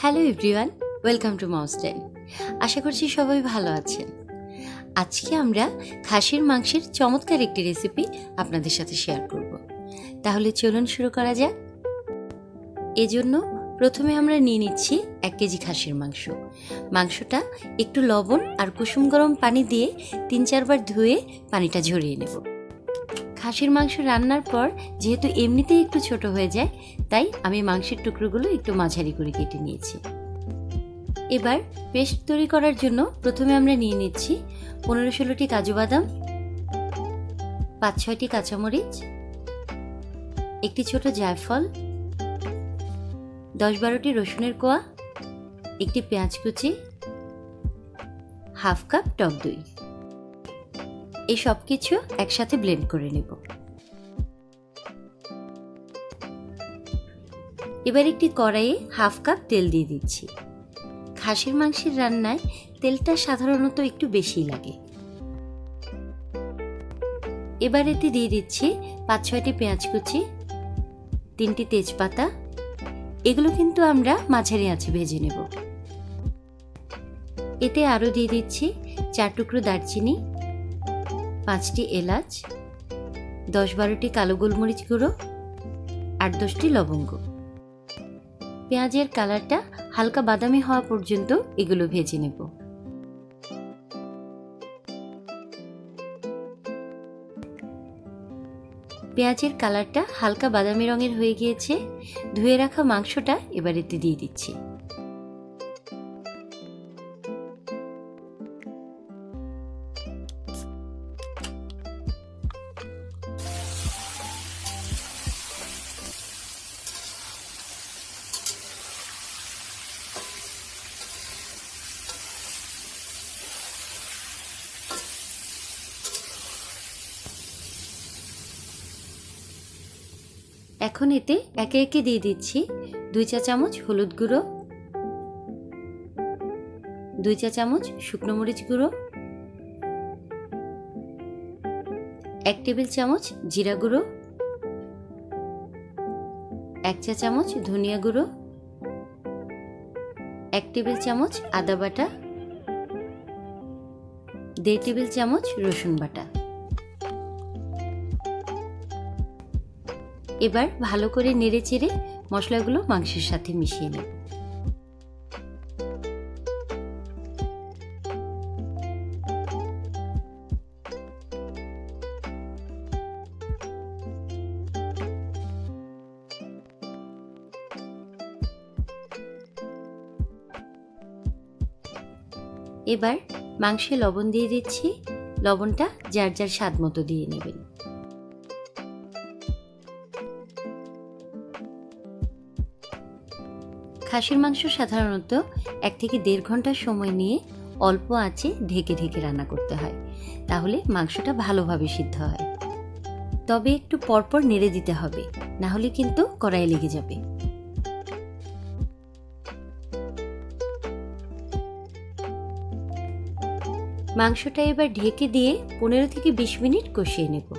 Hello everyone, welcome to mouse time. আশা করছি সবাই ভালো আছেন। আজকে আমরা খাসির মাংসের চমৎকার একটি রেসিপি আপনাদের সাথে শেয়ার করব। তাহলে চলুন শুরু করা যাক। এজন্য প্রথমে আমরা নিয়ে নিচ্ছি 1 কেজি খাসির মাংস। মাংসটা একটু লবণ আর কুসুম গরম পানি দিয়ে 3-4 বার ধুয়ে পানিটা ঝরিয়ে নেব। খাসির মাংস রান্নার পর যেহেতু এমনিতেই একটু ছোট হয়ে যায়, তাই আমি মাংসের টুকরোগুলো একটু মাঝারি করে কেটে নিয়েছি। এবার পেস্ট তৈরি করার জন্য প্রথমে আমরা নিয়ে নিচ্ছি 15-16টি কাজু বাদাম, 5-6টি কাঁচামরিচ, একটি ছোট জায়ফল, 10-12টি রসুনের কোয়া, একটি পেঁয়াজ কুচি, হাফ কাপ টক দই। এই সব কিছু একসাথে ব্লেন্ড করে নেব। এবার একটি কড়াইয়ে হাফ কাপ তেল দিয়ে দিচ্ছি। খাসির মাংসের রান্নায় তেলটা সাধারণত একটু বেশি লাগে। এবার এতে দিয়ে দিচ্ছি 5-6টি পেঁয়াজ কুচি, 3টি তেজপাতা। এগুলো কিন্তু আমরা মাঝারি আঁচে ভেজে নেব। এতে আরও দিয়ে দিচ্ছি 4 টুকরো দারচিনি, 5টি এলাচ, 10-12টি কালো গোলমরিচ গুঁড়ো, 8-10টি লবঙ্গ। পেঁয়াজের কালারটা হালকা বাদামি হওয়া পর্যন্ত এগুলো ভেজে নেব। পেঁয়াজের কালারটা হালকা বাদামি রঙের হয়ে গিয়েছে। ধুয়ে রাখা মাংসটা এবার এতে দিয়ে দিচ্ছি। এখন এতে একে একে দিয়ে দিচ্ছি 2 চা চামচ হলুদ গুঁড়ো, 2 চা চামচ শুকনো মরিচ গুঁড়ো, 1 টেবিল চামচ জিরা গুঁড়ো, 1 চা চামচ ধনিয়া গুঁড়ো, 1 টেবিল চামচ আদা বাটা, 1.5 টেবিল চামচ রসুন বাটা। এবার ভালো করে নেড়েচেড়ে মশলাগুলো মাংসের সাথে মিশিয়ে নেব। এবার মাংসে লবণ দিয়ে দিচ্ছি। লবণটা যার যার স্বাদ মতো দিয়ে নেবেন। খাসির মাংস সাধারণত 1 থেকে 1.5 ঘন্টা সময় নিয়ে অল্প আঁচে ঢেকে ঢেকে রান্না করতে হয়, তাহলে মাংসটা ভালোভাবে সিদ্ধ হয়। তবে একটু পরপর নেড়ে দিতে হবে, না হলে কিন্তু কড়াইয়ে লেগে যাবে। মাংসটা এবার ঢেকে দিয়ে 15 থেকে 20 মিনিট কষিয়ে নেব।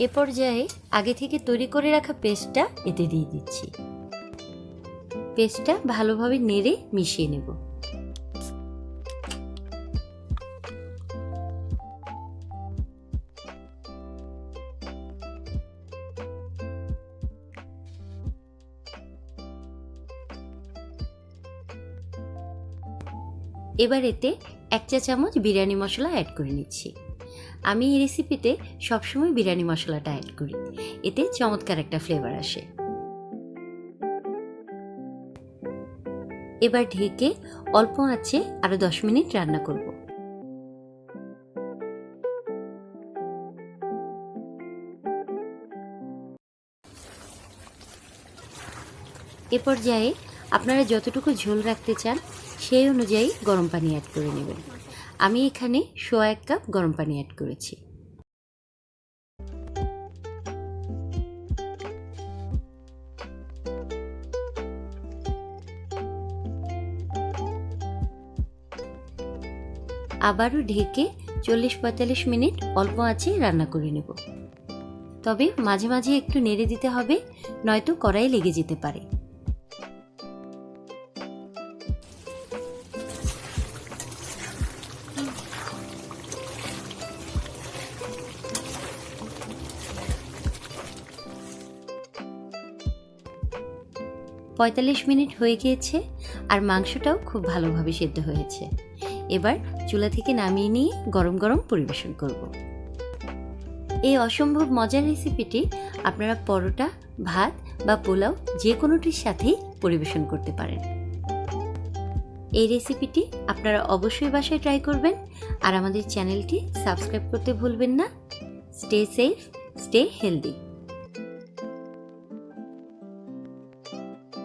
এ পর্যায়ে আগে থেকে তৈরি করে রাখা পেস্টটা এতে দিয়ে দিচ্ছি। পেস্টটা ভালোভাবে নেড়ে মিশিয়ে নেব। এবার এতে 1 চা চামচ বিরিয়ানি মশলা অ্যাড করে নিচ্ছি। আমি এই রেসিপিতে সবসময় বিরিয়ানি মশলাটা অ্যাড করি, এতে চমৎকার একটা ফ্লেভার আসে। এবার ঢেকে অল্প আঁচে আরো 10 মিনিট রান্না করব। এ পর্যায়ে আপনারা যতটুকু ঝোল রাখতে চান সেই অনুযায়ী গরম পানি অ্যাড করে নেবেন। আমি এখানে 1 কাপ গরম পানি অ্যাড করেছি। আবারও ঢেকে 40-45 মিনিট অল্প আঁচে রান্না করে নেব। তবে মাঝে মাঝে একটু নেড়ে দিতে হবে, নয়তো কড়াই লেগে যেতে পারে। পঁয়তাল্লিশ মিনিট হয়ে গিয়েছে আর মাংসটাও খুব ভালোভাবে সেদ্ধ হয়েছে। এবার চুলা থেকে নামিয়ে নিয়ে গরম গরম পরিবেশন করব। এই অসম্ভব মজার রেসিপিটি আপনারা পরোটা, ভাত বা পোলাও যে কোনোটির সাথেই পরিবেশন করতে পারেন। এই রেসিপিটি আপনারা অবশ্যই বাসায় ট্রাই করবেন আর আমাদের চ্যানেলটি সাবস্ক্রাইব করতে ভুলবেন না। Stay safe, stay healthy.